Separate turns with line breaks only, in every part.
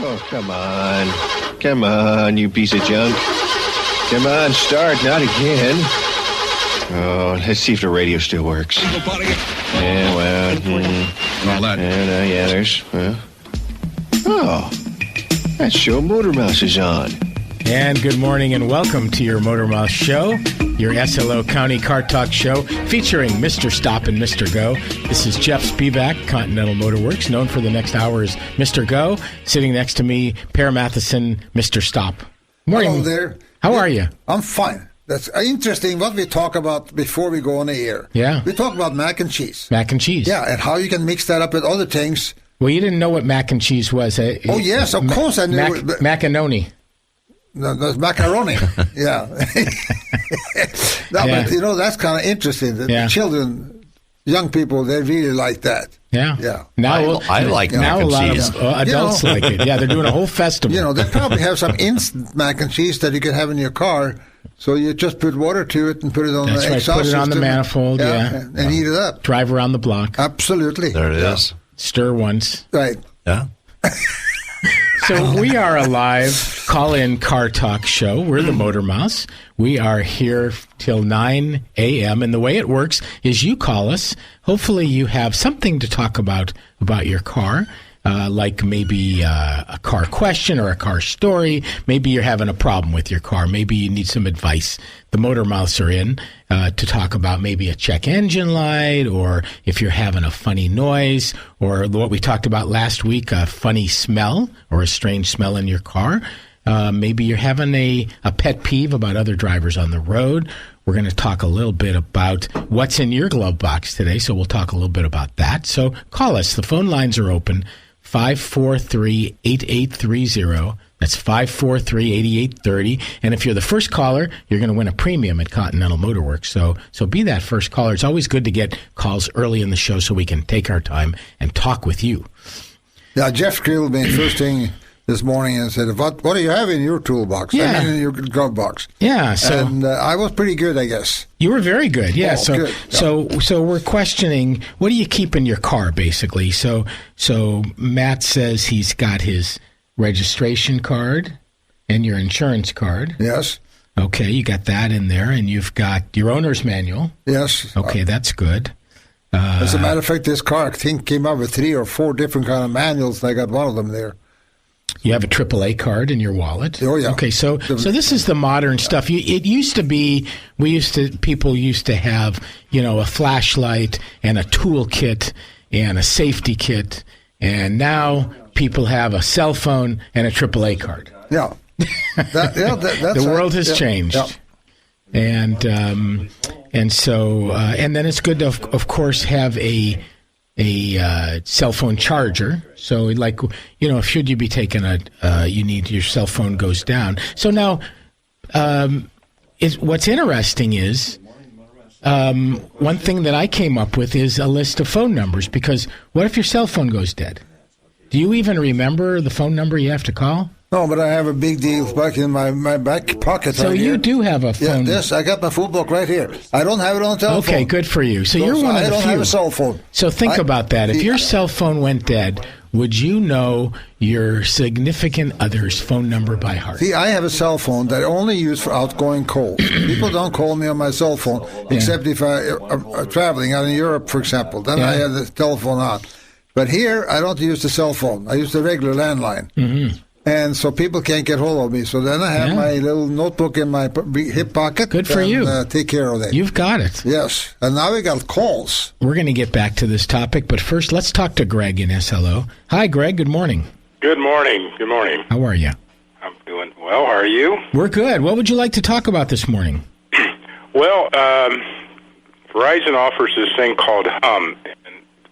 Oh, come on. Come on, you piece of junk. Come on, start. Not again. Oh, let's see if the radio still works. Yeah, well.
All that.
Yeah, there's... Oh, that show Motor Mouse is on.
And good morning and welcome to your Motor Mouse Show, your SLO County Car Talk show featuring Mr. Stop and Mr. Go. This is Jeff Spivak, Continental Motor Works, known for the next hour as Mr. Go. Sitting next to me, Per Matheson, Mr. Stop. Morning.
Hello there.
How are you?
I'm fine. That's interesting what we talk about before we go on the air.
Yeah.
We talk about mac and cheese.
Mac and cheese.
Yeah, and how you can mix that up with other things.
Well, you didn't know what mac and cheese was.
Oh, yes, of course I knew.
Macaroni.
No, that's macaroni. Yeah. No,
Yeah.
but, you know, that's kind of interesting. The children, young people, they really like that.
Yeah.
Yeah.
Now
I like
now
mac
a
and
lot
cheese.
of adults like it. Yeah, they're doing a whole festival.
You know, they probably have some instant mac and cheese that you can have in your car. So you just put water to it and put it on
That's
the
right.
exhaust
Put it on the
system.
manifold,
and heat it up.
Drive around the block.
Absolutely.
There it is.
Stir once.
Right.
Yeah.
So we are a live call-in car talk show. We're the Motor Mouse. We are here till 9 a.m. And the way it works is you call us. Hopefully you have something to talk about your car, like maybe a car question or a car story. Maybe you're having a problem with your car. Maybe you need some advice. The Motor Mouse are in to talk about maybe a check engine light, or if you're having a funny noise, or what we talked about last week, a funny smell or a strange smell in your car. Maybe you're having a pet peeve about other drivers on the road. We're going to talk a little bit about what's in your glove box today, so we'll talk a little bit about that. So call us. The phone lines are open, 543-8830. That's 543-8830. And if you're the first caller, you're going to win a premium at Continental Motor Works. So be that first caller. It's always good to get calls early in the show so we can take our time and talk with you.
Yeah, Jeff grilled me first thing this morning and said, what do you have in your toolbox?
Yeah.
I mean, in your glove box.
Yeah. So
And I was pretty good, I guess.
you were very good. Yeah.
Oh, good.
So we're questioning, what do you keep in your car, basically? So Matt says he's got his registration card and your insurance card.
Yes.
Okay, you got that in there, and you've got your owner's manual.
Yes.
Okay, that's good.
As a matter of fact, this car, I think, came up with 3 or 4 different kind of manuals, and I got one of them there.
You have a AAA card in your wallet.
Oh, yeah.
Okay, so this is the modern stuff. It used to be, people used to have, a flashlight and a tool kit and a safety kit, and now people have a cell phone and a AAA card.
Yeah. That's
the world has changed.
Yeah.
And so then it's good to, of course, have a cell phone charger. So like, should you be taking your cell phone goes down. So now, what's interesting is, one thing that I came up with is a list of phone numbers, because what if your cell phone goes dead? Do you even remember the phone number you have to call?
No, but I have a big deal back in my back pocket.
So
right
you
here.
do have a phone.
Yeah, I got my phone book right here. I don't have it on the telephone.
Okay, good for you. So you're one of the few.
I don't have a cell phone.
So think about that. If your cell phone went dead, would you know your significant other's phone number by heart?
See, I have a cell phone that I only use for outgoing calls. People don't call me on my cell phone, except if I'm traveling out in Europe, for example. Then I have the telephone on. But here, I don't use the cell phone. I use the regular landline. Mm-hmm. And so people can't get hold of me. So then I have my little notebook in my hip pocket.
Good for you.
Take care of that.
You've got it.
Yes. And now we got calls.
We're going to get back to this topic, but first let's talk to Greg in SLO. Hi, Greg. Good morning.
Good morning. Good morning.
How are you?
I'm doing well. How are you?
We're good. What would you like to talk about this morning?
Well, Verizon offers this thing called Hum. And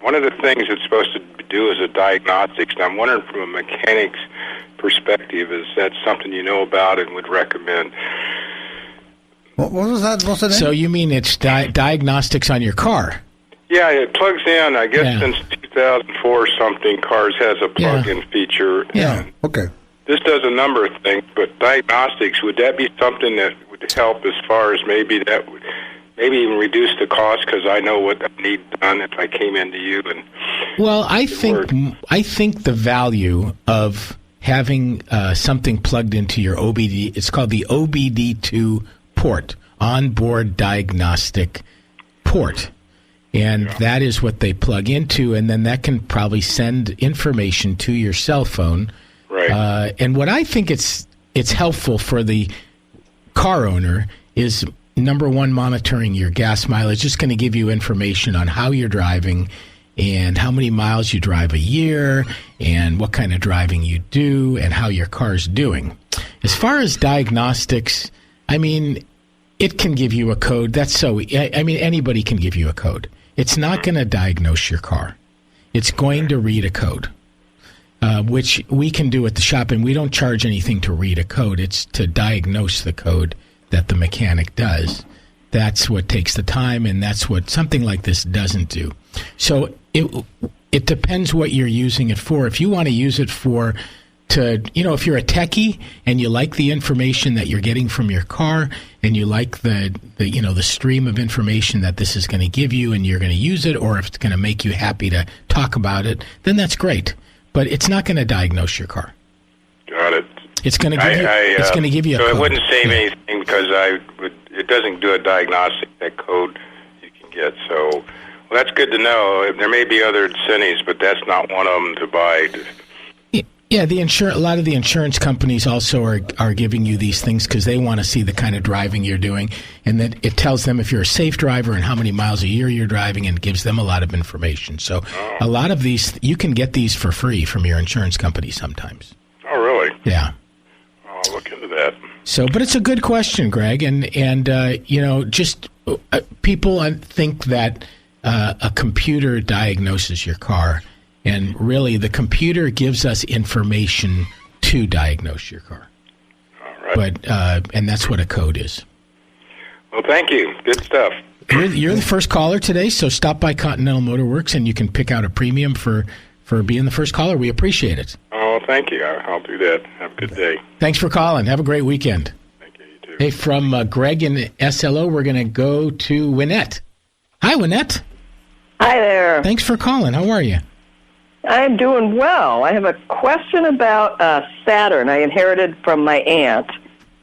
one of the things it's supposed to do is a diagnostics. And I'm wondering from a mechanic's perspective, is that something you know about and would recommend?
What was that? What's the name?
So you mean it's diagnostics on your car?
Yeah, it plugs in. I guess since 2004 or something, cars has a plug-in feature.
Yeah.
And
okay.
this does a number of things, but diagnostics, would that be something that would help as far as maybe that would even reduce the cost, because I know what I need done if I came into you? And
well, I think the value of having something plugged into your OBD. It's called the OBD2 port, onboard diagnostic port. And that is what they plug into, and then that can probably send information to your cell phone.
Right.
And what I think it's helpful for the car owner is, number one, monitoring your gas mileage. It's going to give you information on how you're driving and how many miles you drive a year and what kind of driving you do and how your car's doing. As far as diagnostics, I mean, it can give you a code. Anybody can give you a code. It's not going to diagnose your car. It's going to read a code, which we can do at the shop, and we don't charge anything to read a code. It's to diagnose the code that the mechanic does. That's what takes the time, and that's what something like this doesn't do. So it depends what you're using it for. If you want to use it if you're a techie and you like the information that you're getting from your car and you like the stream of information that this is going to give you and you're going to use it, or if it's going to make you happy to talk about it, then that's great. But it's not going to diagnose your car.
Got it.
It's going to give you. It's going to give you a
so
code.
It wouldn't save anything because it doesn't do a diagnostic. That code you can get. So, well, that's good to know. There may be other incentives, but that's not one of them to buy.
Yeah, a lot of the insurance companies also are giving you these things because they want to see the kind of driving you're doing, and that it tells them if you're a safe driver and how many miles a year you're driving, and gives them a lot of information. So a lot of these, you can get these for free from your insurance company sometimes.
Oh, really?
Yeah.
I'll look into that.
So, but it's a good question, Greg, and just people think that a computer diagnoses your car. And really, the computer gives us information to diagnose your car.
All right.
But and that's what a code is.
Well, thank you. Good stuff.
You're the first caller today, so stop by Continental Motor Works and you can pick out a premium for being the first caller. We appreciate it.
Oh, thank you. I'll do that. Have a good day.
Thanks for calling. Have a great weekend.
Thank you. You too.
Hey, from Greg in SLO, we're going to go to Wynette. Hi, Wynette.
Hi there.
Thanks for calling. How are you?
I'm doing well. I have a question about Saturn I inherited from my aunt.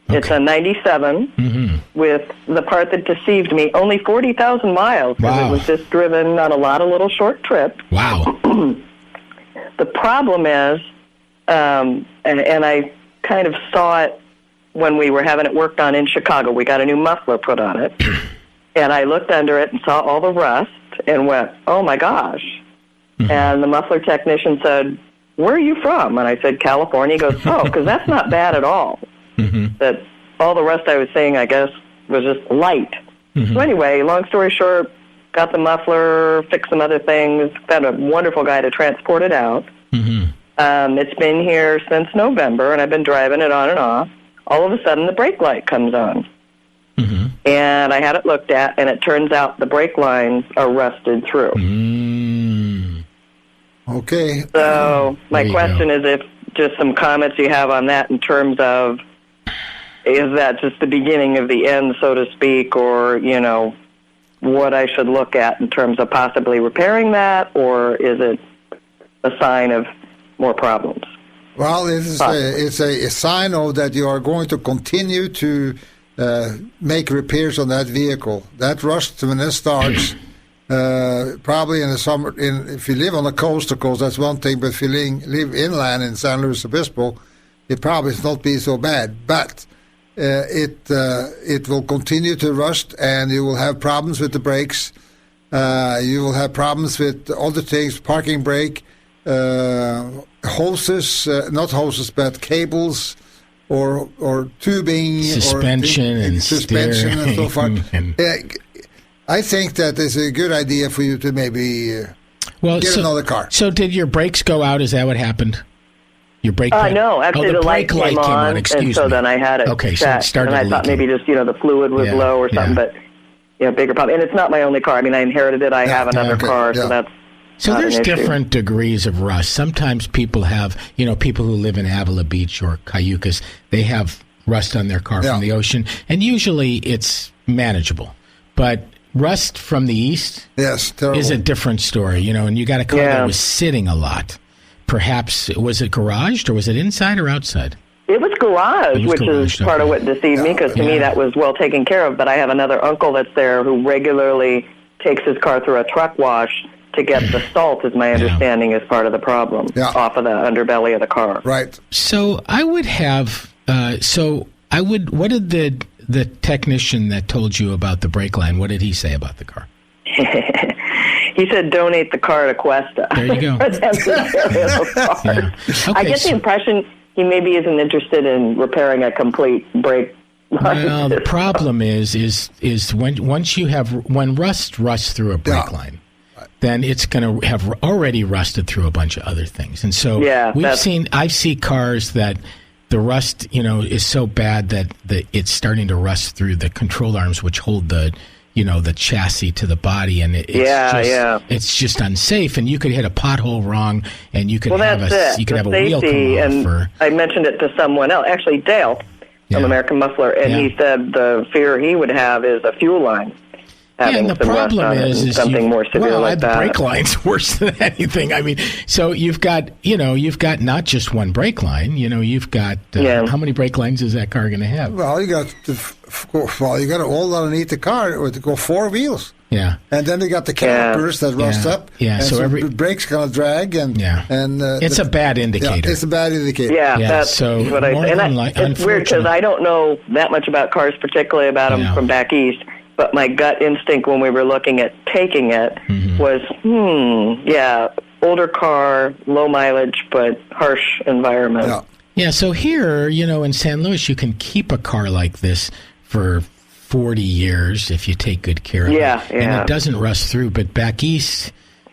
Okay. It's a 97 with the part that deceived me, only 40,000 miles because it was just driven on a lot of little short trips.
Wow.
The problem is, and I kind of saw it when we were having it worked on in Chicago. We got a new muffler put on it, and I looked under it and saw all the rust and went, oh, my gosh. And the muffler technician said, where are you from? And I said, California. He goes, oh, because that's not bad at all. That all the rest I was saying, I guess, was just light. So anyway, long story short, got the muffler, fixed some other things, found a wonderful guy to transport it out. It's been here since November, and I've been driving it on and off. All of a sudden, the brake light comes on. And I had it looked at, and it turns out the brake lines are rusted through.
Okay.
So my question is if just some comments you have on that in terms of, is that just the beginning of the end, so to speak, or, what I should look at in terms of possibly repairing that, or is it a sign of more problems?
Well, it's a sign of that you are going to continue to make repairs on that vehicle. That rust, when it starts, probably in the summer, if you live on the coast, of course, that's one thing, but if you live inland in San Luis Obispo, it probably will not be so bad. But it will continue to rust, and you will have problems with the brakes. You will have problems with other things, parking brake, hoses, not hoses, but cables, or tubing,
suspension and
so forth. I think that is a good idea for you to maybe get another car.
So did your brakes go out? Is that what happened? Your brake?
No, actually the light came on, and so then I had it
so it started
and I thought maybe just the fluid was low or something, but bigger problem. And it's not my only car. I mean, I inherited it. I have another car, so that's.
So there's different degrees of rust. Sometimes people have, people who live in Avila Beach or Cayucas, they have rust on their car from the ocean, and usually it's manageable. But rust from the east is a different story, and you got a car that was sitting a lot. perhaps, was it garaged or was it inside or outside?
It was garage, which is part of what deceived me, because to me that was well taken care of. But I have another uncle that's there who regularly takes his car through a truck wash to get the salt, is my understanding, is part of the problem off of the underbelly of the car.
Right.
So I would have, what did the technician that told you about the brake line, what did he say about the car?
He said donate the car to Cuesta.
There you go.
Okay, I get the impression he maybe isn't interested in repairing a complete brake line.
Well, the problem is when rust rusts through a brake line, then it's going to have already rusted through a bunch of other things. And so I've seen cars that the rust, is so bad that it's starting to rust through the control arms, which hold the chassis to the body, and it's just unsafe. And you could hit a pothole wrong, and you could have a wheel come off.
I mentioned it to someone else, actually Dale from American Muffler, and he said the fear he would have is a fuel line.
And the problem is
something more severe like
the
that.
brake line's worse than anything. I mean, so you've got not just one brake line. You've got how many brake lines is that car going to have?
Well, you got to hold underneath the car to go 4 wheels.
Yeah,
and then they got the calipers that rust up.
Yeah,
and so the brake's going to drag, and
it's a a bad indicator.
Yeah, it's a bad indicator.
Yeah, that's what I say. It's weird because I don't know that much about cars, particularly about them from back east. But my gut instinct when we were looking at taking it was, older car, low mileage, but harsh environment.
Yeah, so here, in San Luis, you can keep a car like this for 40 years if you take good care of it. And it doesn't rust through. But back east,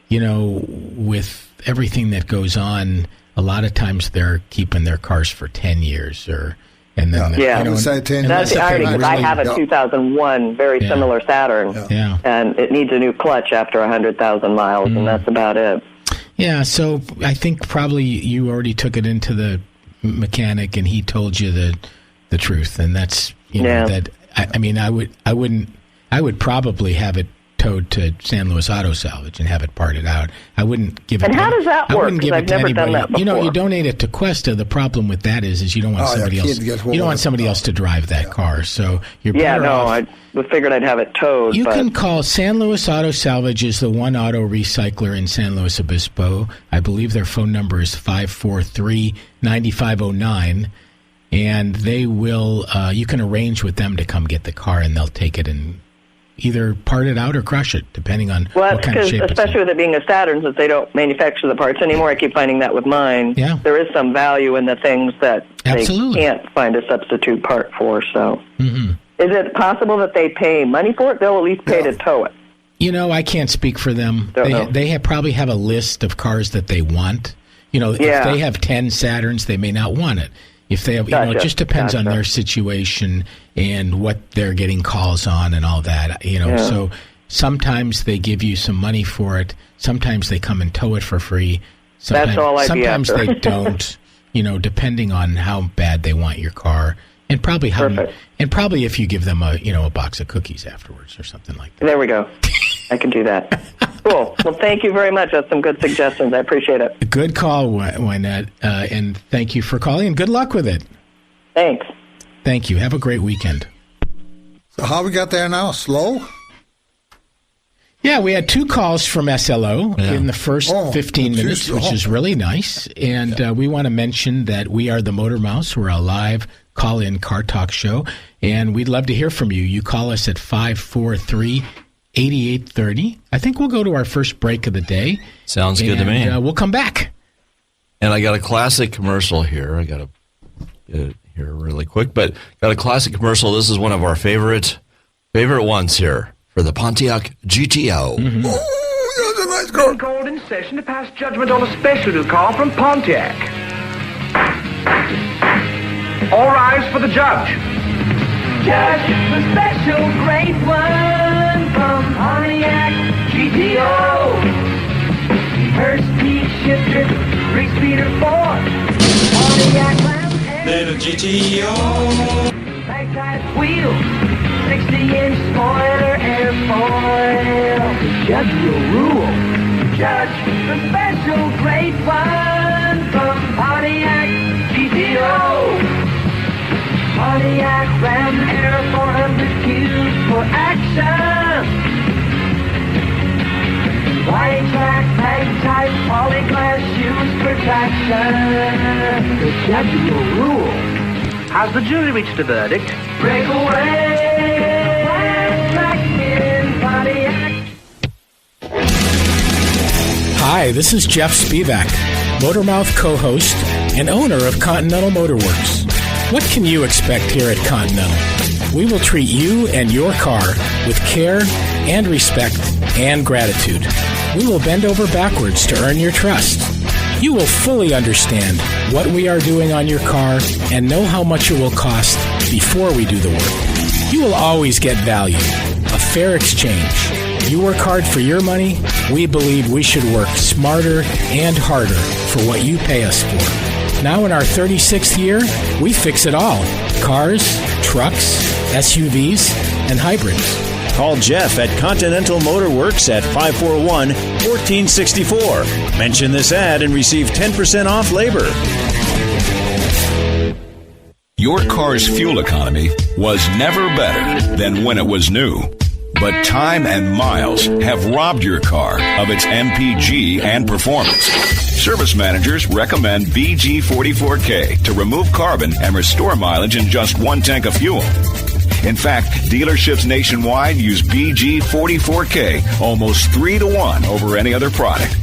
with everything that goes on, a lot of times they're keeping their cars for 10 years or... And then,
that's the irony, because I have a 2001 very similar Saturn, and it needs a new clutch after 100,000 miles, and that's about it.
Yeah, so I think probably you already took it into the mechanic, and he told you the truth, and that's that. I would probably have it towed to San Luis Auto Salvage and have it parted out. I wouldn't give it.
And how does that work? Because I've never done that before.
You donate it to Cuesta. The problem with that is you don't want somebody else. You don't want somebody else to drive that car. So you're better off.
I figured I'd have it towed.
You can call San Luis Auto Salvage is the one auto recycler in San Luis Obispo. I believe their phone number is 543-9509, and they will. You can arrange with them to come get the car, and they'll take it and either part it out or crush it, depending on what kind of shape it's in.
Especially with it being a Saturn, since they don't manufacture the parts anymore, I keep finding that with mine.
Yeah.
There is some value in the things that they can't find a substitute part for. So, is it possible that they pay money for it? They'll at least pay to tow it.
I can't speak for them. They probably have a list of cars that they want. If they have 10 Saturns, they may not want it. If they have, it just depends on their situation and what they're getting calls on and all that. So sometimes they give you some money for it. Sometimes they come and tow it for free. Sometimes they don't. Depending on how bad they want your car, and probably if you give them a box of cookies afterwards or something like that.
There we go. I can do that. Cool. Well, thank you very much. That's some good suggestions. I appreciate it.
Good call, Wynette, and thank you for calling, and good luck with it.
Thanks.
Thank you. Have a great weekend.
So how we got there now? Slow?
Yeah, we had 2 calls from SLO in the first 15 minutes, which is really nice. And we want to mention that we are the Motor Mouse. We're a live call-in car talk show, and we'd love to hear from you. You call us at 543-8830. I think we'll go to our first break of the day.
Sounds good to me.
We'll come back.
And I got a classic commercial here. I got to get it here really quick, but got a classic commercial. This is one of our favorite ones here for the Pontiac GTO.
Oh, that's a nice car.
Called in session to pass judgment on a special car from Pontiac. All rise for the judge.
Judge, the special great one from Pontiac GTO. First speed shifter, 3-speeder 4. Pontiac Lounge.
Little GTO.
Backside wheels, 60-inch spoiler airfoil. The judge will rule. Judge, the special great one. from Pontiac GTO. Pontiac Ram Air 400 cubes for action. White track, mag type, polyglass shoes for traction.
The judge will rule. Has the jury reached a verdict?
Breakaway, white track in Pontiac.
Hi, this is Jeff Spivak, Motormouth co-host and owner of Continental Motorworks. What can you expect here at Continental? We will treat you and your car with care and respect and gratitude. We will bend over backwards to earn your trust. You will fully understand what we are doing on your car and know how much it will cost before we do the work. You will always get value, a fair exchange. You work hard for your money. We believe we should work smarter and harder for what you pay us for. Now in our 36th year, we fix it all. Cars, trucks, SUVs, and hybrids.
Call Jeff at Continental Motorworks at 541-1464. Mention this ad and receive 10% off labor.
Your car's fuel economy was never better than when it was new. But time and miles have robbed your car of its MPG and performance. Service managers recommend BG44K to remove carbon and restore mileage in just one tank of fuel. In fact, dealerships nationwide use BG44K almost 3-to-1 over any other product.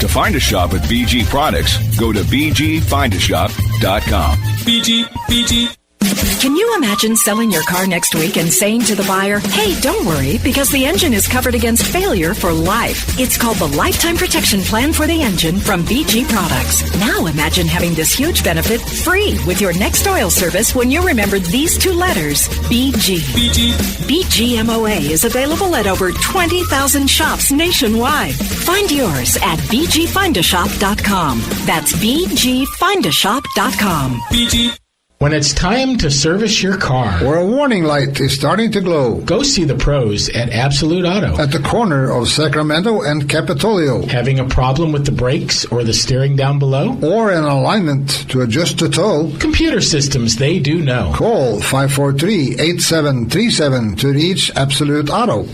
To find a shop at BG Products, go to bgfindashop.com.
BG. Can you imagine selling your car next week and saying to the buyer, hey, don't worry, because the engine is covered against failure for life. It's called the Lifetime Protection Plan for the Engine from BG Products. Now imagine having this huge benefit free with your next oil service when you remember these two letters, BG. BGMOA is available at over 20,000 shops nationwide. Find yours at bgfindashop.com. That's bgfindashop.com.
BG. When it's time to service your car,
or a warning light is starting to glow,
go see the pros at Absolute Auto.
At the corner of Sacramento and Capitolio.
Having a problem with the brakes or the steering down below?
Or an alignment to adjust the tow?
Computer systems, they do know.
Call 543-8737 to reach Absolute Auto.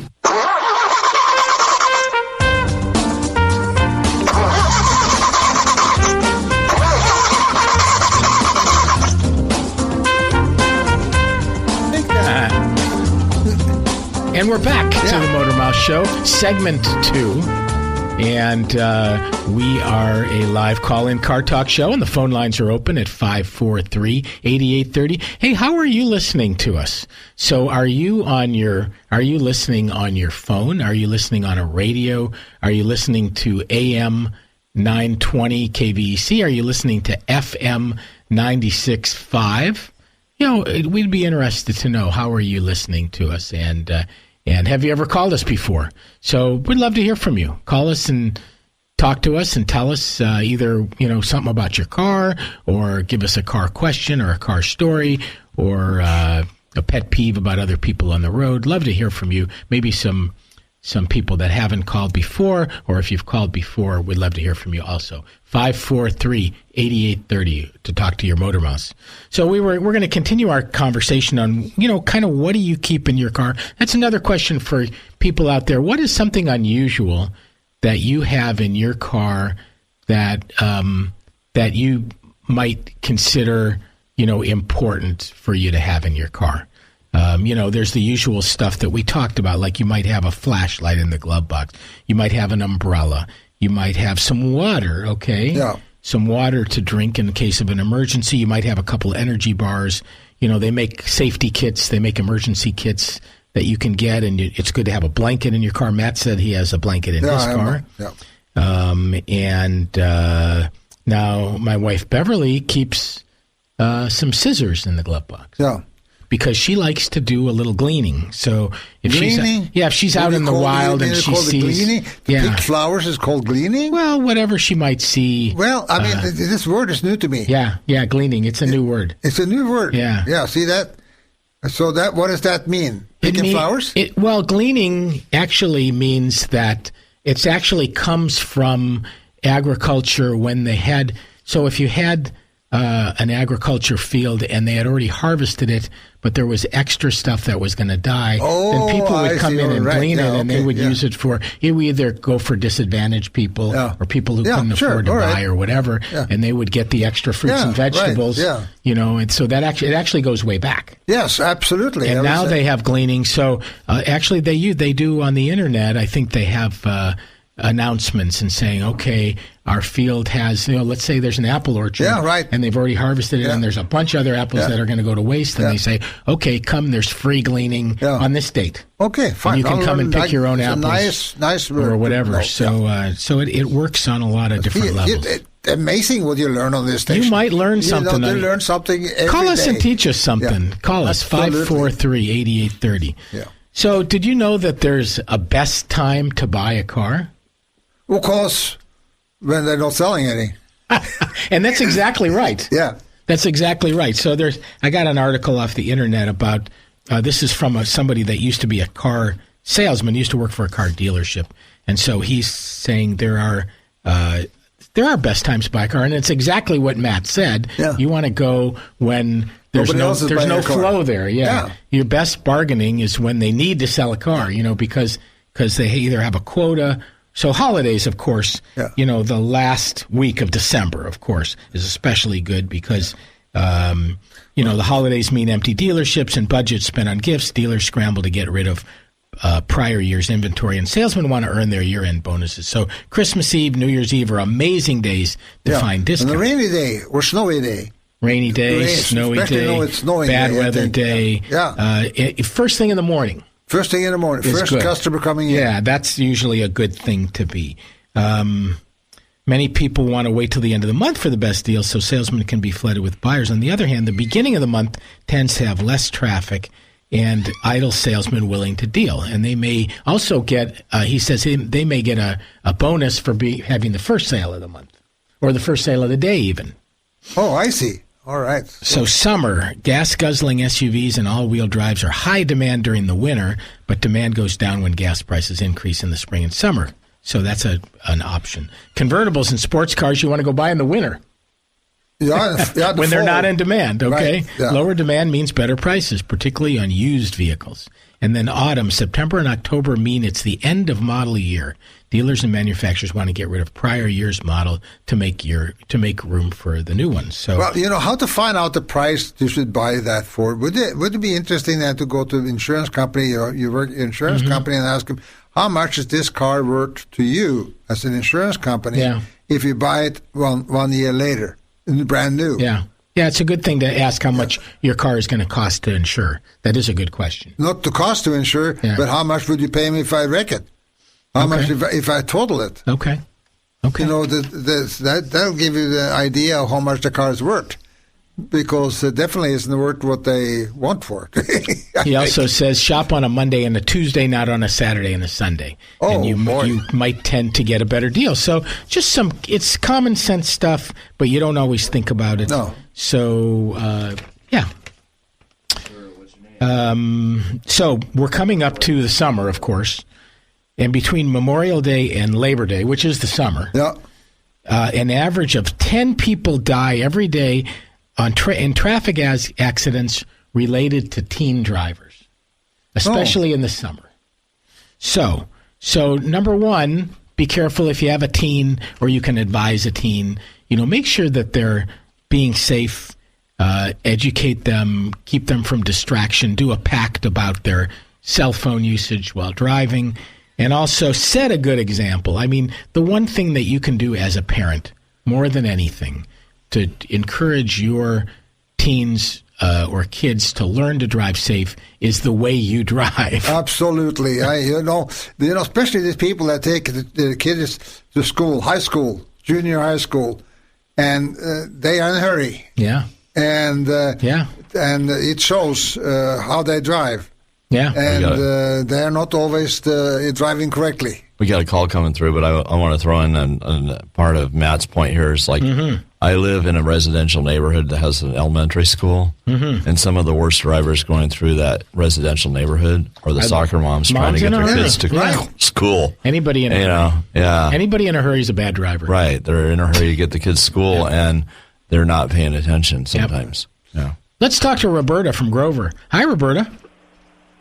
And we're back to the Motor Mouth Show, segment 2. And we are a live call-in car talk show, and the phone lines are open at 543-8830. Hey, how are you listening to us? So are you listening on your phone? Are you listening on a radio? Are you listening to AM 920 KVEC? Are you listening to FM 96.5? You know, we'd be interested to know, how are you listening to us? And have you ever called us before? So we'd love to hear from you. Call us and talk to us and tell us either, something about your car, or give us a car question or a car story, or a pet peeve about other people on the road. Love to hear from you. Maybe some people that haven't called before, or if you've called before, we'd love to hear from you also. 543-8830 to talk to your Motor Mouse. So we're going to continue our conversation on, kind of what do you keep in your car? That's another question for people out there. What is something unusual that you have in your car that you might consider, important for you to have in your car? There's the usual stuff that we talked about, like you might have a flashlight in the glove box. You might have an umbrella. You might have some water, okay?
Yeah.
Some water to drink in case of an emergency. You might have a couple energy bars. They make safety kits. They make emergency kits that you can get, and it's good to have a blanket in your car. Matt said he has a blanket in his car. Now my wife Beverly keeps some scissors in the glove box.
Yeah.
Because she likes to do a little gleaning. So if
gleaning?
she's out in the wild and she sees
pick flowers is called gleaning?
Well, whatever she might see.
Well, I mean, this word is new to me.
Yeah, gleaning. It's a new word.
It's a new word.
Yeah.
Yeah, see that? So what does that mean? Picking flowers?
Well, gleaning actually means that it actually comes from agriculture when they had So if you had an agriculture field and they had already harvested it, but there was extra stuff that was going to die, then people would come in and glean it, and they would use it for, it would either go for disadvantaged people or people who couldn't afford to buy or whatever, and they would get the extra fruits and vegetables, you know, and so that it actually goes way back.
Yes, absolutely.
And now they have gleaning. So actually they do on the internet, I think they have announcements and saying, okay, our field has, you know, let's say there's an apple orchard, and they've already harvested it, and there's a bunch of other apples that are going to go to waste, and they say, okay, come, there's free gleaning on this date.
Okay, fine.
And you can come and pick your own apples,
nice
or whatever. So it works on a lot of different levels.
Amazing what you learn on this station.
You might learn something.
You learn something every
Call us
day.
and teach us something. Call us 543-8830.
Yeah.
So did you know that there's a best time to buy a car?
Of course, when they're not selling any.
And that's exactly right.
Yeah.
That's exactly right. So I got an article off the internet about, this is from somebody that used to be a car salesman, used to work for a car dealership. And so he's saying there are best times to buy a car, and it's exactly what Matt said.
Yeah.
You want to go when there's no flow there. Yeah. Your best bargaining is when they need to sell a car, you know, because they either have a quota. So holidays, of course, you know, the last week of December, of course, is especially good because, you know, the holidays mean empty dealerships and budgets spent on gifts. Dealers scramble to get rid of prior year's inventory, and salesmen want to earn their year-end bonuses. So Christmas Eve, New Year's Eve are amazing days to find discounts.
And a rainy day or snowy day.
Rainy day, snowy day, bad weather day. First thing in the morning.
First thing in the morning. First
good.
Customer coming in.
Yeah, that's usually a good thing to be. Many people want to wait till the end of the month for the best deal so salesmen can be flooded with buyers. On the other hand, the beginning of the month tends to have less traffic and idle salesmen willing to deal. And they may also get, he says, they may get a bonus for having the first sale of the month or the first sale of the day even.
Oh, I see. All right.
So summer, gas-guzzling SUVs and all-wheel drives are high demand during the winter, but demand goes down when gas prices increase in the spring and summer. So that's an option. Convertibles and sports cars you want to go buy in the winter. When they're not in demand, okay?
Right. Yeah.
Lower demand means better prices, particularly on used vehicles. And then autumn, September and October mean it's the end of model year. Dealers and manufacturers want to get rid of prior year's model to make room for the new ones. So,
well, you know how to find out the price you should buy that for. Would it be interesting then to go to the insurance company or you work insurance company and ask them how much is this car worth to you as an insurance company if you buy it one year later, brand new?
Yeah. Yeah, it's a good thing to ask how much your car is going to cost to insure. That is a good question.
Not the cost to insure, but how much would you pay me if I wreck it? How much if I total it?
Okay.
You know, that'll give you the idea of how much the car is worth. Because it definitely isn't worth what they want for it.
He also says shop on a Monday and a Tuesday, not on a Saturday and a Sunday.
Oh,
and you might tend to get a better deal. So just it's common sense stuff, but you don't always think about it.
No.
So, yeah. So we're coming up to the summer, of course. And between Memorial Day and Labor Day, which is the summer, an average of 10 people die every day in traffic accidents related to teen drivers, especially in the summer. So number one, be careful if you have a teen or you can advise a teen. You know, make sure that they're being safe, educate them, keep them from distraction, do a pact about their cell phone usage while driving, and also set a good example. I mean, the one thing that you can do as a parent, more than anything, to encourage your teens or kids to learn to drive safe is the way you drive.
Absolutely. You know, especially these people that take the kids to school, high school, junior high school, and they are in a hurry.
Yeah.
And and it shows how they drive.
Yeah.
And they're not always driving correctly.
We got a call coming through, but I want to throw in a part of Matt's point here. Is like, I live in a residential neighborhood that has an elementary school, and some of the worst drivers going through that residential neighborhood are the soccer moms trying to get their kids to school.
Anybody in a hurry. Anybody in a hurry is a bad driver.
Right. They're in a hurry to get the kids to school, and they're not paying attention sometimes. Yeah.
Let's talk to Roberta from Grover. Hi, Roberta.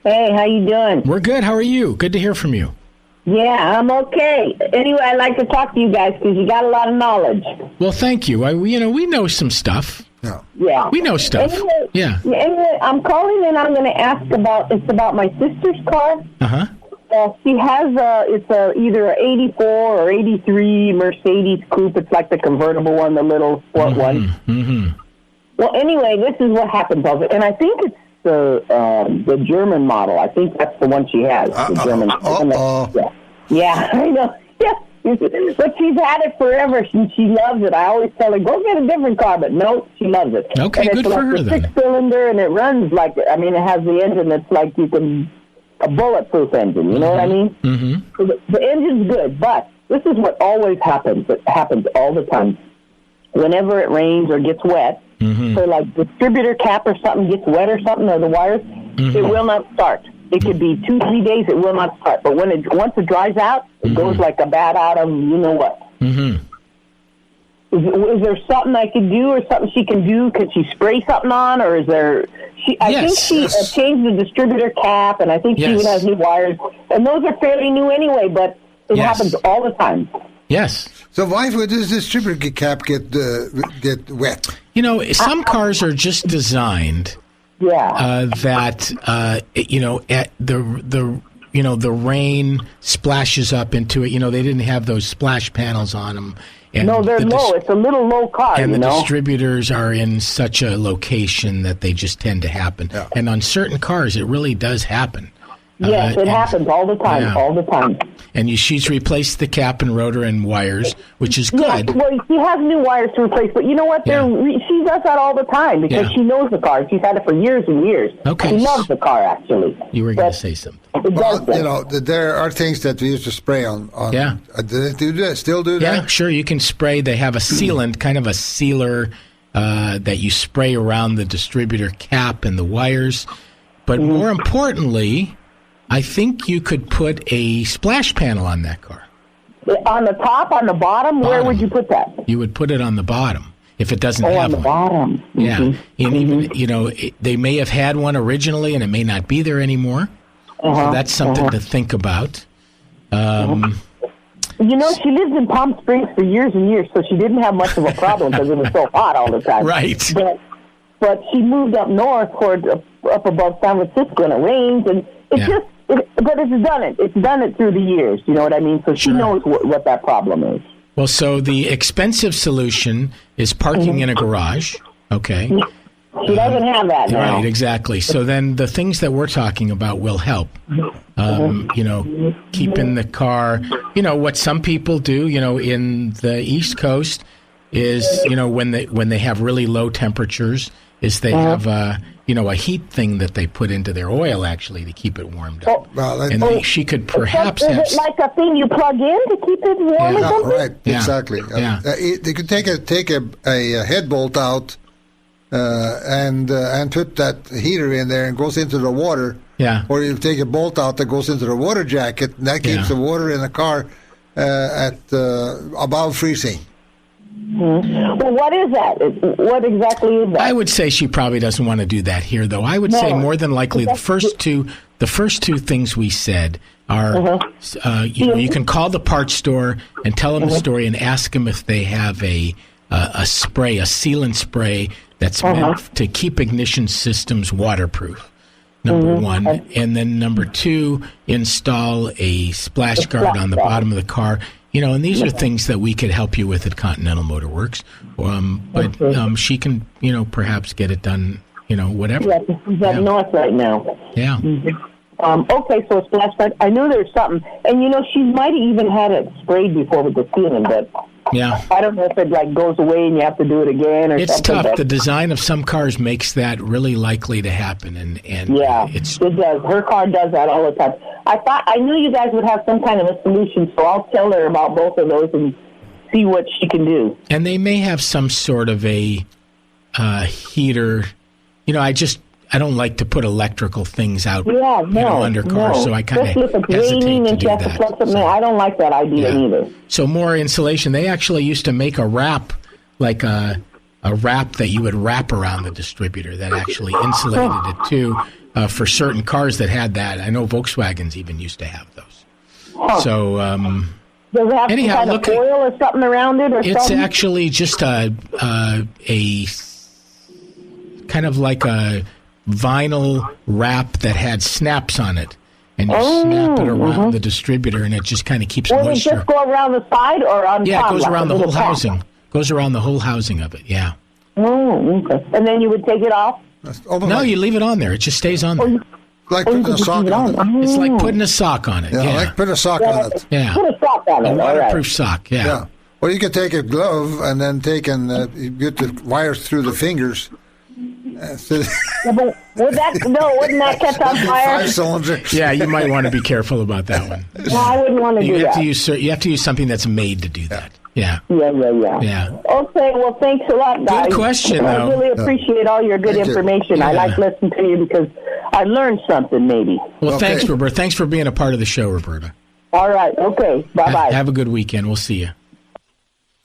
Hey, how you doing?
We're good. How are you? Good to hear from you.
Yeah, I'm okay. Anyway, I'd like to talk to you guys because you got a lot of knowledge.
Well, thank you. We know some stuff.
Yeah.
We know stuff.
Anyway, I'm calling and I'm going to ask about my sister's car.
Uh-huh.
She has either an 84 or 83 Mercedes Coupe. It's like the convertible one, the little sport one.
Mm-hmm.
Well, anyway, this is what happens of it, and I think it's the German model. I think that's the one she has. The German. Yeah, I know. Yeah. But she's had it forever, and she loves it. I always tell her, go get a different car, but no, she loves it.
Okay,
and
good for her, then.
It's a 6-cylinder, and it runs like, it has the engine that's like a bulletproof engine, you know what I mean?
Mm-hmm.
So the engine's good, but this is what always happens. It happens all the time. Whenever it rains or gets wet, so like distributor cap or something gets wet or something, or the wires, it will not start. It could be 2-3 days, it will not start. But once it dries out, it goes like a bat out of you know what.
Mm-hmm.
Is there something I could do or something she can do? Could she spray something on, or is there... I think she changed the distributor cap, and I think she even has new wires. And those are fairly new anyway, but it happens all the time.
Yes.
So why would this distributor cap get wet?
Some cars are just designed that at the rain splashes up into it. They didn't have those splash panels on them. And
no, they're low. It's a little low car,
and the distributors are in such a location that they just tend to happen. Yeah. And on certain cars, it really does happen.
Yes, it happens all the time, all the time.
And she's replaced the cap and rotor and wires, which is good.
Yes, well, she has new wires to replace, but you know what? She does that all the time because she knows the car. She's had it for years and years.
Okay.
She loves the car, actually.
You were going to say something.
Well, there are things that we used to spray on.
Yeah.
Do they still do that?
Yeah, sure. You can spray. They have a sealant, kind of a sealer that you spray around the distributor cap and the wires. But more importantly... I think you could put a splash panel on that car.
On the top, on the bottom? Where would you put that?
You would put it on the bottom if it doesn't have
on the
one.
Bottom.
Yeah. And even, they may have had one originally and it may not be there anymore. So that's something to think about.
She lived in Palm Springs for years and years, so she didn't have much of a problem because it was so hot all the time.
Right.
But she moved up north up above San Francisco, and it rains, and but it's done it. It's done it through the years. You know what I mean? So she knows what that problem is.
Well, so the expensive solution is parking in a garage. Okay.
She doesn't have that now.
Right, exactly. So then the things that we're talking about will help. Keeping the car. What some people do. In the East Coast is when they have really low temperatures is they have a heat thing that they put into their oil actually to keep it warmed up. She could perhaps
have... Is it like a thing you plug in to keep it warm or something?
Right, exactly.
Yeah.
They could take a head bolt out and put that heater in there and goes into the water.
Yeah.
Or you take a bolt out that goes into the water jacket, and that keeps the water in the car at above freezing.
Well, what is that? What exactly is that?
I would say she probably doesn't want to do that here, though. I would say more than likely the first two things we said are you can call the parts store and tell them the story and ask them if they have a spray, a sealant spray that's meant to keep ignition systems waterproof. Number one, and then number two, install a splash guard on the bottom of the car. And these are things that we could help you with at Continental Motor Works. But she can, perhaps get it done, whatever.
Yeah, she's up north right now.
Yeah.
Okay, so a splash guard. I know there's something. And, she might have even had it sprayed before with the sealing, but I don't know if it, goes away and you have to do it again or something.
It's tough. The design of some cars makes that really likely to happen. And
it does. Her car does that all the time. I knew you guys would have some kind of a solution, so I'll tell her about both of those and see what she can do.
And they may have some sort of a heater. You know, I don't like to put electrical things out under cars, so I kind of hesitate to do that.
I don't like that idea either.
So more insulation. They actually used to make a wrap, like a wrap that you would wrap around the distributor that actually insulated it too, for certain cars that had that. I know Volkswagens even used to have those. So
does it have some kind of foil or something around it, or
it's
something?
It's actually just a kind of like a vinyl wrap that had snaps on it, and you snap it around the distributor, and it just kind of keeps moisture.
Does it just go around the side or on top?
Yeah, it goes around the whole housing. Goes around the whole housing of it. Yeah.
Oh, okay. And then you would take it off?
No, you leave it on there. It just stays on there.
Like putting a sock on it.
It's like putting a sock on it.
Yeah, like putting a sock on it.
Yeah.
Put a sock on it.
A waterproof sock. Yeah.
Well, you could take a glove and then you get the wires through the fingers.
Wouldn't that catch on fire?
5-cylinder.
Yeah, you might want to be careful about that one.
No, I wouldn't want to do that.
You have to use something that's made to do that. Yeah.
Yeah. Okay, well, thanks a lot, guys.
Good question, though.
I really appreciate all your good information. I like listening to you because I learned something, maybe.
Well, thanks, Roberta. Thanks for being a part of the show, Roberta.
All right. Okay. Bye-bye.
Have a good weekend. We'll see you.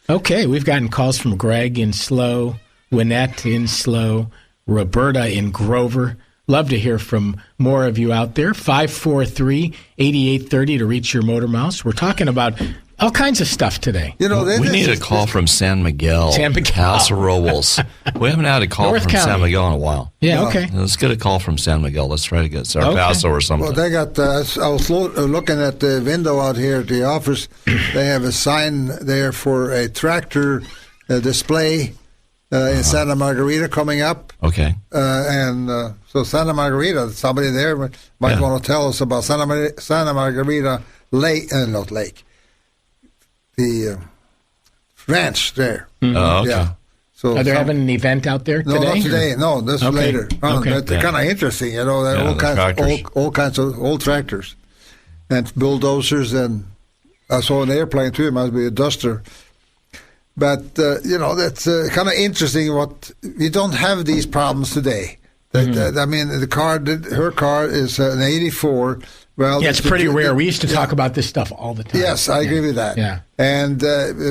Okay, we've gotten calls from Greg in Slow, Winnette in Slow, Roberta in Grover. Love to hear from more of you out there. 543-8830 to reach your Motor Mouse. We're talking about all kinds of stuff today.
You know, we need a call from San Miguel. Paso Robles. We haven't had a call from San Miguel in a while.
Yeah, okay.
Let's get a call from San Miguel. Let's try to get Paso or something.
Well, they got. I was looking at the window out here at the office. They have a sign there for a tractor display in Santa Margarita coming up.
Okay.
So Santa Margarita, somebody there might want to tell us about Santa Margarita Lake, not Lake. The ranch there.
Oh, okay.
Yeah. So
are they having an event out there today?
No, not today. No, this is later.
Okay.
They're kind of interesting, you know. All kinds of old tractors and bulldozers, and I saw an airplane too. It must be a duster. But you know, that's kind of interesting. We don't have these problems today. I mean, her car is an '84. Well,
it's pretty rare. We used to talk about this stuff all the time.
Yes, I agree with that.
Yeah.
And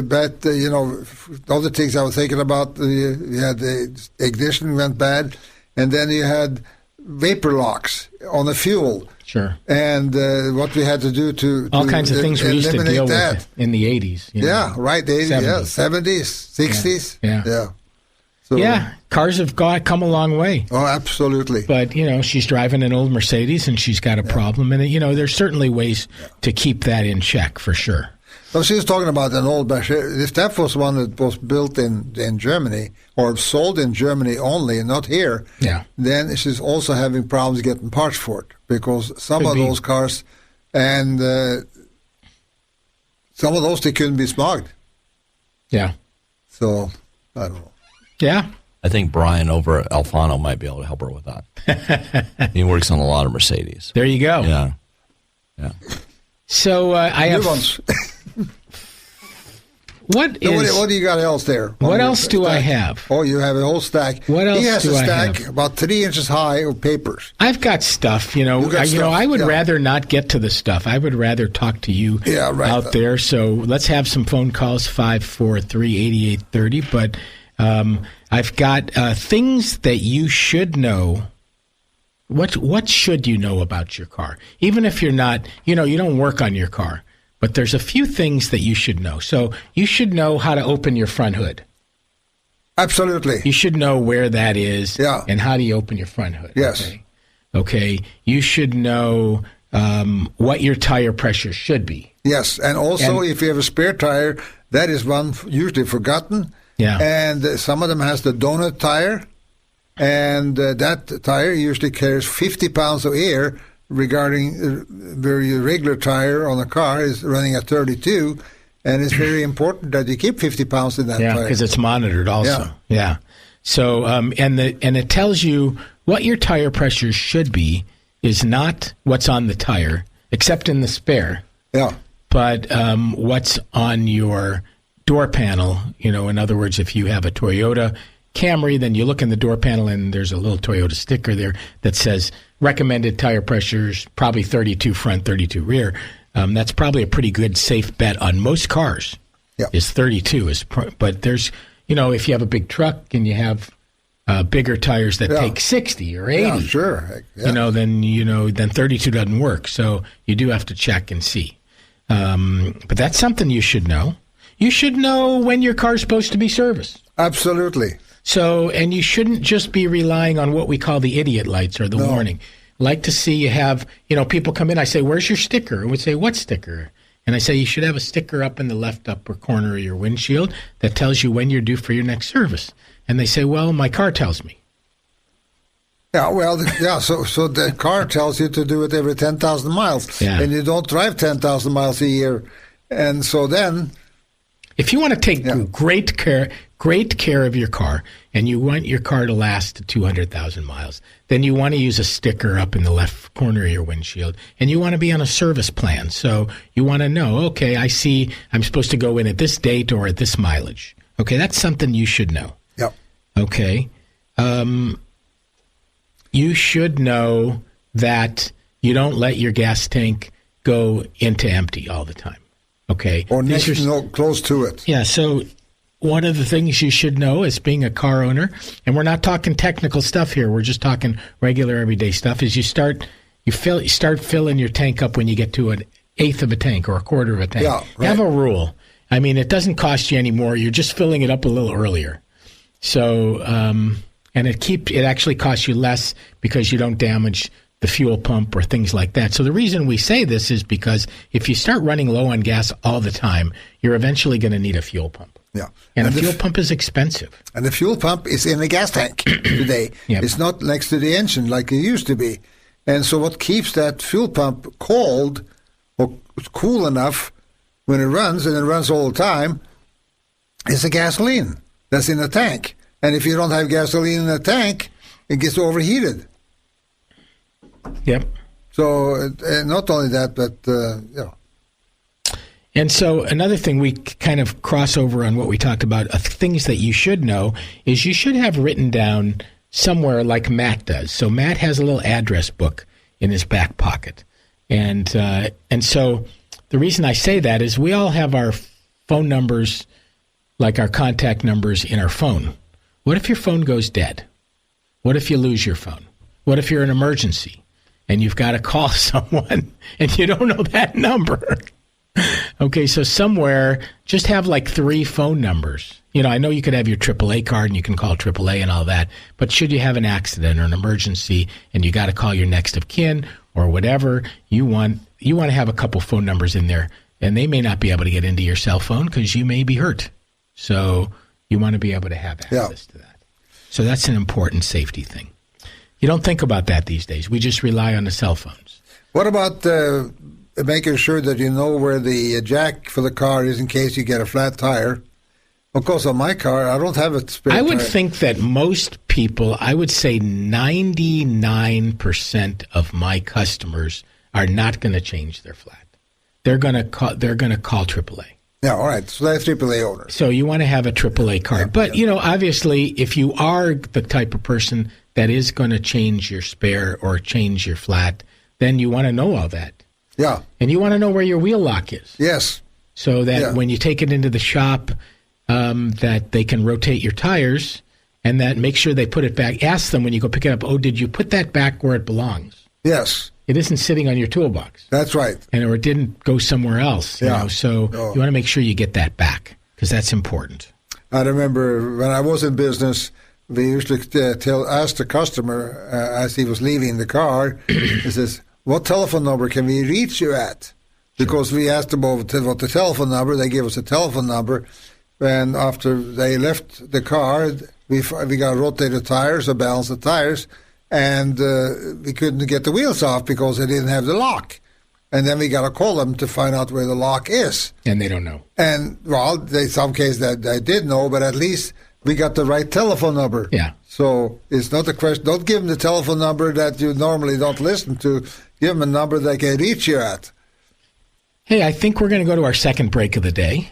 but you know, other things I was thinking about, you had the ignition went bad, and then you had vapor locks on the fuel.
Sure.
And what we had to do to
all kinds of things we used to deal with in the 80s.
Yeah, right. The 80s, 70s, 60s.
Yeah. So, cars have come a long way.
Oh, absolutely.
But, you know, she's driving an old Mercedes and she's got a problem. And, you know, there's certainly ways to keep that in check for sure.
So she was talking about an old Mercedes. If that was one that was built in Germany or sold in Germany only and not here, then she's also having problems getting parts for it because some of those cars and some of those, they couldn't be smugged.
Yeah.
So, I don't know.
Yeah.
I think Brian over at Alfano might be able to help her with that. He works on a lot of Mercedes.
There you go.
Yeah.
So I have... What do
you got else there?
What else do I have?
Oh, you have a whole stack.
What else
do I have? He has a stack
have?
About 3 inches high of papers.
I've got stuff, I would rather not get to the stuff. I would rather talk to you out there. So let's have some phone calls, 543-8830. But I've got things that you should know. What should you know about your car? Even if you're not, you don't work on your car. But there's a few things that you should know. So you should know how to open your front hood.
Absolutely.
You should know where that is and how do you open your front hood.
Yes.
Okay. You should know what your tire pressure should be.
Yes. And also, if you have a spare tire, that is one usually forgotten.
Yeah.
And some of them has the donut tire. And that tire usually carries 50 pounds of air regarding where your regular tire on a car is running at 32, and it's very important that you keep 50 pounds in that tire.
Yeah, because it's monitored also. Yeah. So, and it tells you what your tire pressure should be is not what's on the tire, except in the spare.
Yeah.
But what's on your door panel, in other words, if you have a Toyota Camry, then you look in the door panel and there's a little Toyota sticker there that says recommended tire pressures, probably 32 front, 32 rear. That's probably a pretty good safe bet on most cars. Is 32. But there's, if you have a big truck and you have bigger tires that take 60 or 80,
yeah, sure. Yeah.
Then 32 doesn't work. So you do have to check and see. But that's something you should know. You should know when your car's supposed to be serviced.
Absolutely.
So, and you shouldn't just be relying on what we call the idiot lights or the warning. Like to see you have, people come in, I say, where's your sticker? And we say, what sticker? And I say, you should have a sticker up in the left upper corner of your windshield that tells you when you're due for your next service. And they say, well, my car tells me.
Yeah, well, so the car tells you to do it every 10,000 miles.
Yeah.
And you don't drive 10,000 miles a year. And so then...
If you want to take great care of your car, and you want your car to last to 200,000 miles, then you want to use a sticker up in the left corner of your windshield, and you want to be on a service plan. So you want to know, okay, I see I'm supposed to go in at this date or at this mileage. Okay, that's something you should know.
Yep.
Okay. You should know that you don't let your gas tank go into empty all the time. Okay.
Or close to it.
Yeah, so one of the things you should know as being a car owner, and we're not talking technical stuff here, we're just talking regular everyday stuff, is you start filling your tank up when you get to an eighth of a tank or a quarter of a tank.
Yeah, right.
You have a rule. I mean, it doesn't cost you any more. You're just filling it up a little earlier. So, and it actually costs you less because you don't damage the fuel pump or things like that. So the reason we say this is because if you start running low on gas all the time, you're eventually going to need a fuel pump.
Yeah.
And a fuel pump is expensive.
And the fuel pump is in the gas tank today.
Yep.
It's not next to the engine like it used to be. And so what keeps that fuel pump cold or cool enough when it runs, and it runs all the time, is the gasoline that's in the tank. And if you don't have gasoline in the tank, it gets overheated.
Yep.
So not only that, but,
And so another thing we kind of cross over on what we talked about, things that you should know, is you should have written down somewhere like Matt does. So Matt has a little address book in his back pocket. And so the reason I say that is we all have our phone numbers, like our contact numbers in our phone. What if your phone goes dead? What if you lose your phone? What if you're in an emergency and you've got to call someone and you don't know that number? Okay, so somewhere, just have like 3 phone numbers. I know you could have your AAA card and you can call AAA and all that, but should you have an accident or an emergency and you got to call your next of kin or whatever, you want to have a couple phone numbers in there, and they may not be able to get into your cell phone because you may be hurt. So you want to be able to have access to that. So that's an important safety thing. You don't think about that these days. We just rely on the cell phones.
What about making sure that you know where the jack for the car is in case you get a flat tire? Of course, on my car, I don't have a spare tire.
I would think that most people, I would say 99% of my customers are not going to change their flat. They're going to call AAA.
Yeah, all right. So that's AAA owners.
So you want to have a AAA card. But, obviously, if you are the type of person that is going to change your spare or change your flat, then you want to know all that.
Yeah.
And you want to know where your wheel lock is.
Yes.
So that when you take it into the shop, that they can rotate your tires and that make sure they put it back. Ask them when you go pick it up, did you put that back where it belongs?
Yes.
It isn't sitting on your toolbox.
That's right.
Or it didn't go somewhere else. You want to make sure you get that back because that's important.
I remember when I was in business, we used to ask the customer as he was leaving the car, he says, what telephone number can we reach you at? Because we asked them what the telephone number, they gave us a telephone number, and after they left the car, we got rotated tires or balanced the tires, and we couldn't get the wheels off because they didn't have the lock. And then we got to call them to find out where the lock is.
And they don't know. And,
well, in some cases they did know, but at least we got the right telephone number.
Yeah.
So it's not a question. Don't give them the telephone number that you normally don't listen to. Give them a number they can reach you at.
Hey, I think we're going to go to our second break of the day.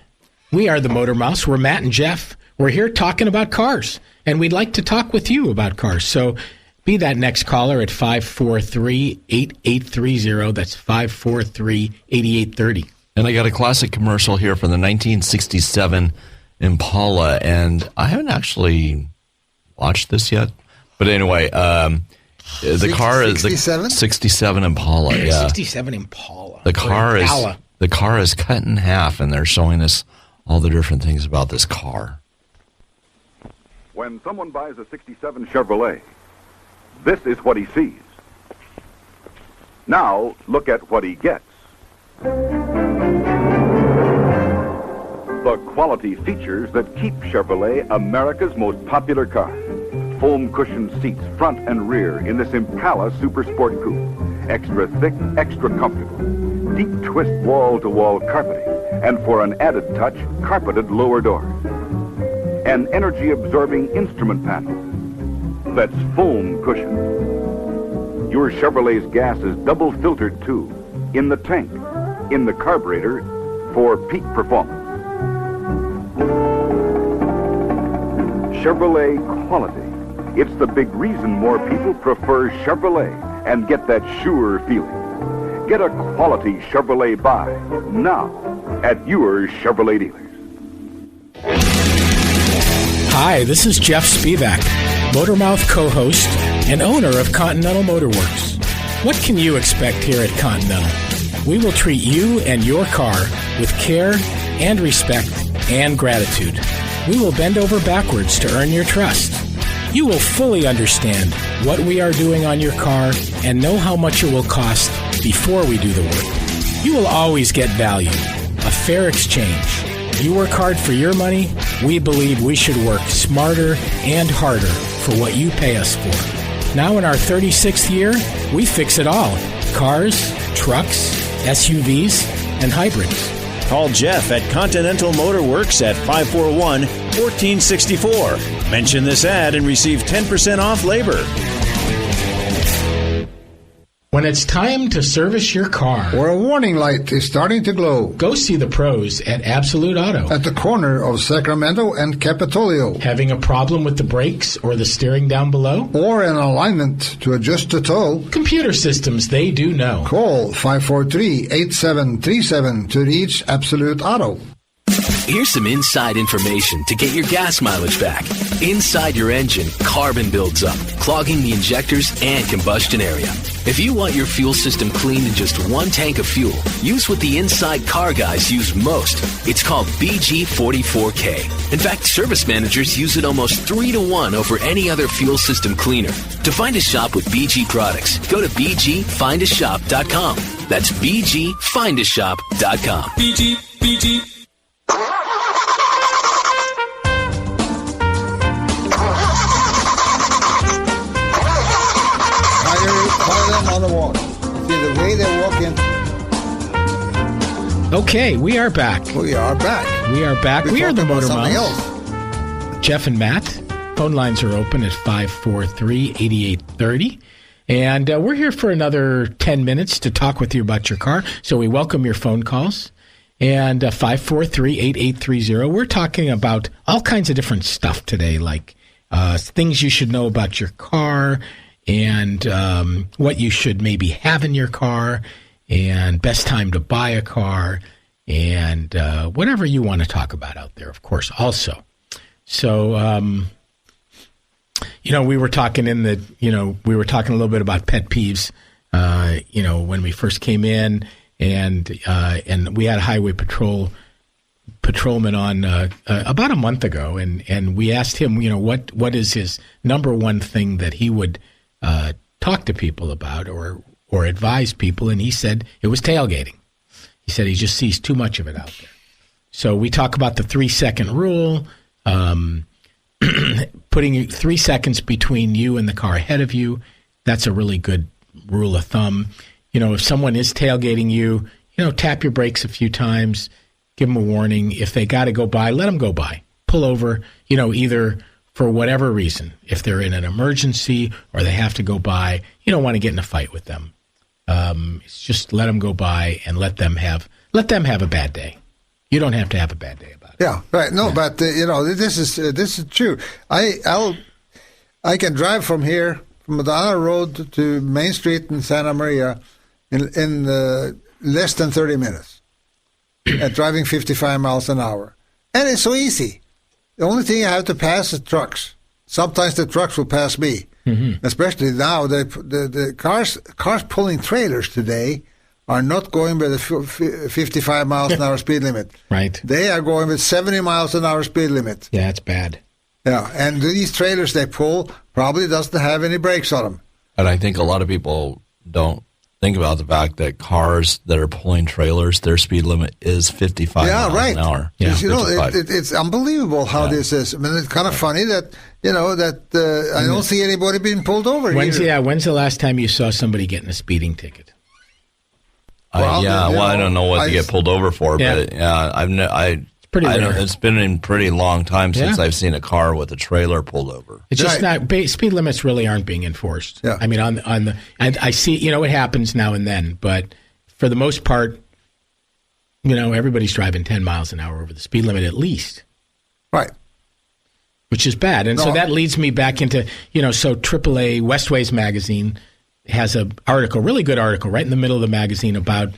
We are the Motor Mouse. We're Matt and Jeff. We're here talking about cars, and we'd like to talk with you about cars. So be that next caller at 543-8830. That's 543-8830.
And I got a classic commercial here from the 1967 Impala, and I haven't actually watched this yet. But anyway, the car is 67 Impala. Yeah,
67 Impala.
The car is cut in half, and they're showing us all the different things about this car.
When someone buys a 67 Chevrolet, this is what he sees. Now, look at what he gets. The quality features that keep Chevrolet America's most popular car. Foam cushioned seats front and rear in this Impala Super Sport Coupe. Extra thick, extra comfortable. Deep twist wall-to-wall carpeting. And for an added touch, carpeted lower doors. An energy-absorbing instrument panel that's foam cushioned. Your Chevrolet's gas is double filtered too, in the tank, in the carburetor, for peak performance. Chevrolet quality. It's the big reason more people prefer Chevrolet and get that sure feeling. Get a quality Chevrolet buy now at your Chevrolet dealers.
Hi, this is Jeff Spivak, Motormouth co-host and owner of Continental Motor Works. What can you expect here at Continental? We will treat you and your car with care and respect and gratitude. We will bend over backwards to earn your trust. You will fully understand what we are doing on your car and know how much it will cost before we do the work. You will always get value, a fair exchange. You work hard for your money. We believe we should work smarter and harder for what you pay us for. Now in our 36th year, we fix it all. Cars, trucks, SUVs, and hybrids.
Call Jeff at Continental Motor Works at 541-1464. Mention this ad and receive 10% off labor.
When it's time to service your car,
or a warning light is starting to glow,
go see the pros at Absolute Auto.
At the corner of Sacramento and Capitolio.
Having a problem with the brakes or the steering down below?
Or an alignment to adjust the tow?
Computer systems, they do know.
Call 543-8737 to reach Absolute Auto.
Here's some inside information to get your gas mileage back. Inside your engine, carbon builds up, clogging the injectors and combustion area. If you want your fuel system cleaned in just one tank of fuel, use what the inside car guys use most. It's called BG44K. In fact, service managers use it almost 3-to-1 over any other fuel system cleaner. To find a shop with BG products, go to bgfindashop.com. That's bgfindashop.com. BG.
On the wall. See the way they walk in.
Okay, we are back.
We are back.
We are the Motor Mouse. Jeff and Matt. Phone lines are open at 543-8830. And we're here for another 10 minutes to talk with you about your car. So we welcome your phone calls. And 543-8830. We're talking about all kinds of different stuff today, like things you should know about your car, and what you should maybe have in your car, and best time to buy a car, and whatever you want to talk about out there, of course, also. So, we were talking we were talking a little bit about pet peeves, when we first came in, and we had a highway patrolman on about a month ago, and we asked him, what is his number one thing that he would talk to people about or advise people, and he said it was tailgating. He said he just sees too much of it out there. So we talk about the 3-second rule, putting 3 seconds between you and the car ahead of you. That's a really good rule of thumb. If someone is tailgating you, tap your brakes a few times, give them a warning. If they got to go by, let them go by. Pull over, either for whatever reason. If they're in an emergency or they have to go by, you don't want to get in a fight with them. It's just let them go by and let them have a bad day. You don't have to have a bad day about
Yeah, right. No, but this is true. I can drive from here, from Madonna Road to Main Street in Santa Maria in less than 30 minutes at driving 55 miles an hour. And it's so easy. The only thing I have to pass is trucks. Sometimes the trucks will pass me, especially now. The cars pulling trailers today are not going by the 55 miles an hour speed limit.
Right.
They are going with 70 miles an hour speed limit.
Yeah, it's bad.
Yeah, and these trailers they pull probably doesn't have any brakes on them.
And I think a lot of people don't think about the fact that cars that are pulling trailers, their speed limit is 55 miles an hour.
Yeah, it's unbelievable how this is. I mean, it's kind of funny that, I don't see anybody being pulled over here.
When's the last time you saw somebody getting a speeding ticket?
I don't know what to get pulled over for, but it's pretty rare. It's been a pretty long time since I've seen a car with a trailer pulled over.
It's just not speed limits really aren't being enforced.
Yeah.
I mean, I see it happens now and then, but for the most part, everybody's driving 10 miles an hour over the speed limit at least.
Right.
Which is bad, and so that leads me back into so AAA Westways magazine has a really good article right in the middle of the magazine about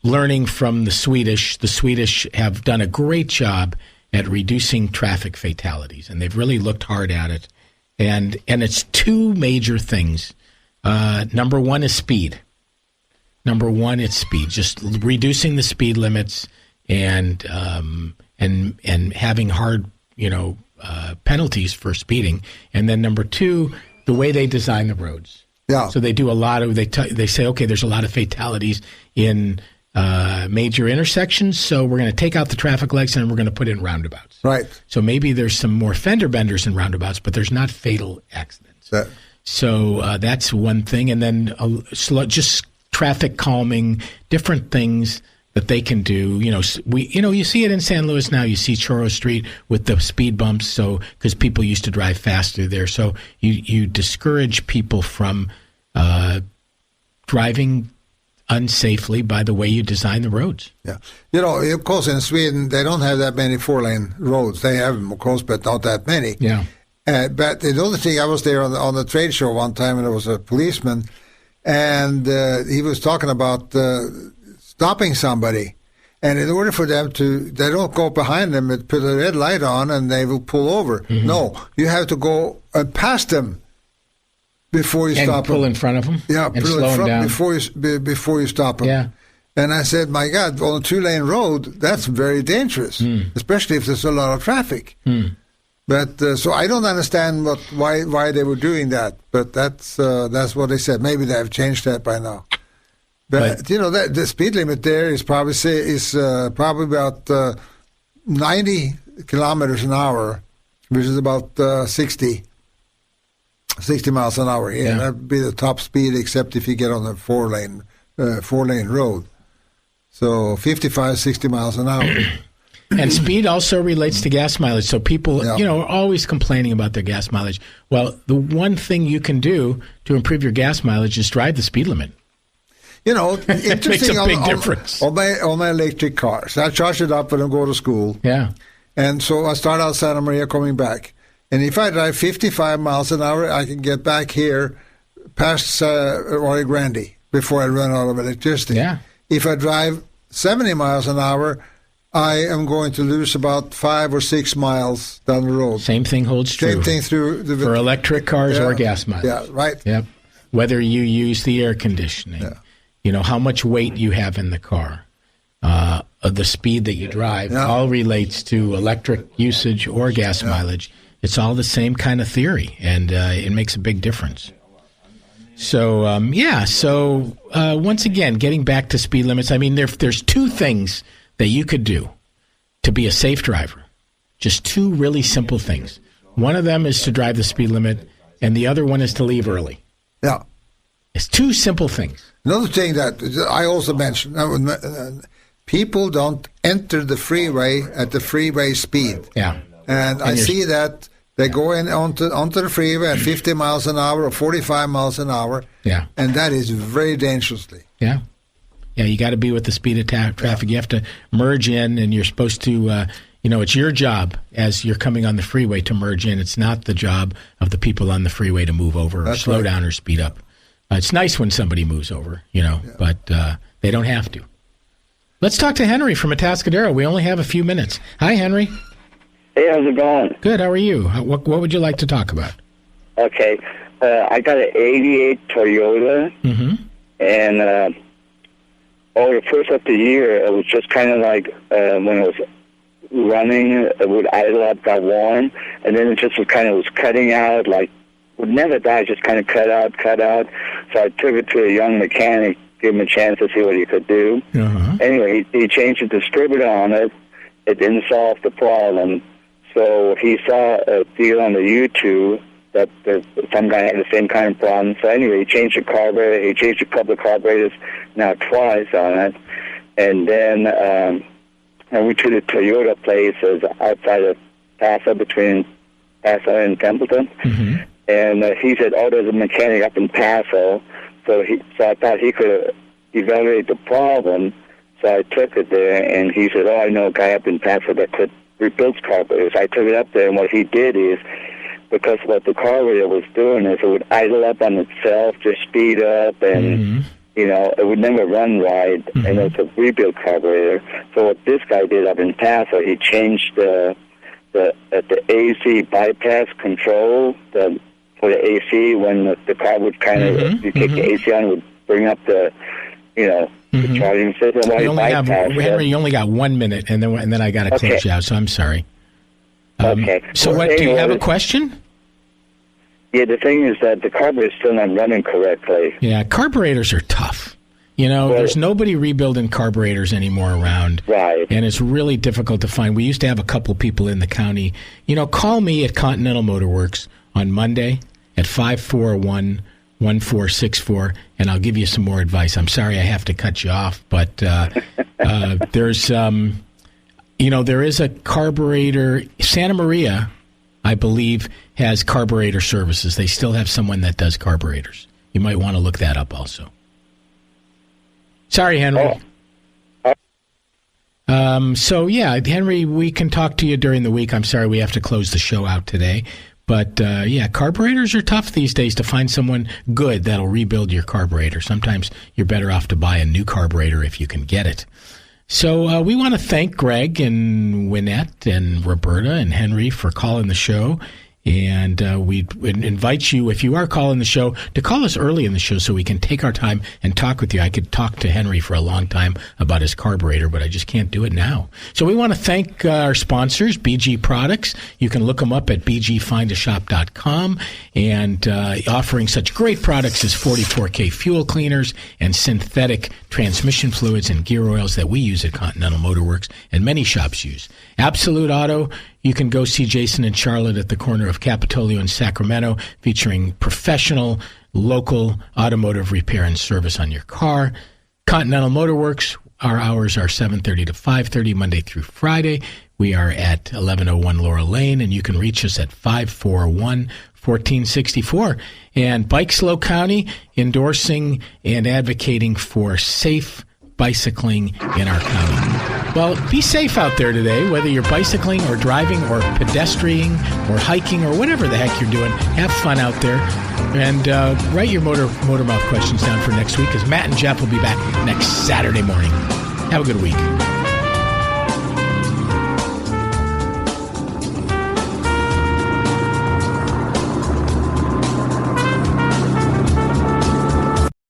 learning from the Swedish. The Swedish have done a great job at reducing traffic fatalities, and they've really looked hard at it. And it's two major things. Number one is speed. Just reducing the speed limits and having hard penalties for speeding. And then number two, the way they design the roads.
Yeah.
So they do a lot of they say, okay, there's a lot of fatalities in major intersections, so we're going to take out the traffic lights and we're going to put in roundabouts.
Right.
So maybe there's some more fender benders in roundabouts, but there's not fatal accidents. So that's one thing, and then just traffic calming, different things that they can do. You see it in San Luis now. You see Churro Street with the speed bumps, so because people used to drive fast through there. So you discourage people from driving unsafely by the way you design the roads.
Yeah. Of course, in Sweden, they don't have that many 4-lane roads. They have them, of course, but not that many.
Yeah.
But the other thing, I was there on the trade show one time, and there was a policeman, and he was talking about stopping somebody. And in order for them they don't go behind them and put a red light on and they will pull over. Mm-hmm. No, you have to go past them before you stop them.
And pull in front of them?
Yeah,
and slow them down.
Before you stop them.
Yeah.
And I said, my God, on a 2-lane road, that's very dangerous, especially if there's a lot of traffic. But so I don't understand why they were doing that. But that's what they said. Maybe they have changed that by now. But the speed limit there is probably about 90 kilometers an hour, which is about 60 miles an hour. Yeah, that would be the top speed, except if you get on a 4-lane road. So 55, 60 miles an hour.
And speed also relates to gas mileage. So people, are always complaining about their gas mileage. Well, the one thing you can do to improve your gas mileage is drive the speed limit.
Interesting.
It makes a big difference.
On my electric cars, I charge it up when I go to school.
Yeah.
And so I start out Santa Maria coming back. And if I drive 55 miles an hour, I can get back here past Rio Grande before I run out of electricity.
Yeah.
If I drive 70 miles an hour, I am going to lose about 5 or 6 miles down the road.
Same thing holds true.
Same thing for
electric cars or gas mileage.
Yeah, right.
Yep. Whether you use the air conditioning, how much weight you have in the car, the speed that you drive, all relates to electric usage or gas mileage. It's all the same kind of theory, and it makes a big difference. So, once again, getting back to speed limits, I mean, there's two things that you could do to be a safe driver. Just two really simple things. One of them is to drive the speed limit, and the other one is to leave early.
Yeah.
It's two simple things.
Another thing that I also mentioned, people don't enter the freeway at the freeway speed.
Yeah.
And I see that they go in onto the freeway at 50 miles an hour or 45 miles an hour.
Yeah.
And that is very dangerously.
Yeah. Yeah, you got to be with the speed of traffic. You have to merge in, and you're supposed to, it's your job as you're coming on the freeway to merge in. It's not the job of the people on the freeway to move over or slow down or speed up. It's nice when somebody moves over, but they don't have to. Let's talk to Henry from Atascadero. We only have a few minutes. Hi, Henry.
Hey, how's it going?
Good. How are you? What would you like to talk about?
Okay. I got an 88 Toyota, and the first of the year, it was just kind of like when it was running, it would idle up, got warm, and then it just was cutting out, like, would never die, just kind of cut out. So I took it to a young mechanic, give him a chance to see what he could do. Anyway, he changed the distributor on it. It didn't solve the problem. So he saw a deal on the YouTube that some guy had the same kind of problem. So anyway, he changed the carburetor. He changed a couple of carburetors, now twice on it. And then I went to the Toyota place outside of Paso, between Paso and Templeton. And he said, there's a mechanic up in Paso. So I thought he could evaluate the problem. So I took it there, and he said, I know a guy up in Paso that could rebuild carburetors. I took it up there, and what he did is, because what the carburetor was doing is it would idle up on itself, just speed up, and, it would never run right, and it's a rebuild carburetor. So what this guy did up in Paso, he changed the AC bypass control for the AC. When the car would you take the AC on, it would bring up the charging system.
Henry, you only got 1 minute, and then I got to close you out, so I'm sorry.
Okay.
So do you have a question?
Yeah, the thing is that the carburetor is still not running correctly.
Yeah, carburetors are tough. There's nobody rebuilding carburetors anymore around.
Right.
And it's really difficult to find. We used to have a couple people in the county. Call me at Continental Motor Works on Monday at 541-1464, and I'll give you some more advice. I'm sorry I have to cut you off, but there's, there is a carburetor. Santa Maria, I believe, has carburetor services. They still have someone that does carburetors. You might want to look that up also. Sorry, Henry. Henry, we can talk to you during the week. I'm sorry we have to close the show out today. But, carburetors are tough these days to find someone good that'll rebuild your carburetor. Sometimes you're better off to buy a new carburetor if you can get it. So we want to thank Greg and Wynette and Roberta and Henry for calling the show. And we invite you, if you are calling the show, to call us early in the show so we can take our time and talk with you. I could talk to Henry for a long time about his carburetor, but I just can't do it now. So we want to thank our sponsors, BG Products. You can look them up at bgfindashop.com, and offering such great products as 44K fuel cleaners and synthetic transmission fluids and gear oils that we use at Continental Motor Works and many shops use. Absolute Auto. You can go see Jason and Charlotte at the corner of Capitolio and Sacramento, featuring professional, local automotive repair and service on your car. Continental Motor Works, our hours are 7:30 to 5:30, Monday through Friday. We are at 1101 Laurel Lane, and you can reach us at 541-1464. And Bike Slow County, endorsing and advocating for safe bicycling in our county. Well, be safe out there today, whether you're bicycling or driving or pedestrianing or hiking or whatever the heck you're doing. Have fun out there. And write your motor mouth questions down for next week, because Matt and Jeff will be back next Saturday morning. Have a good week.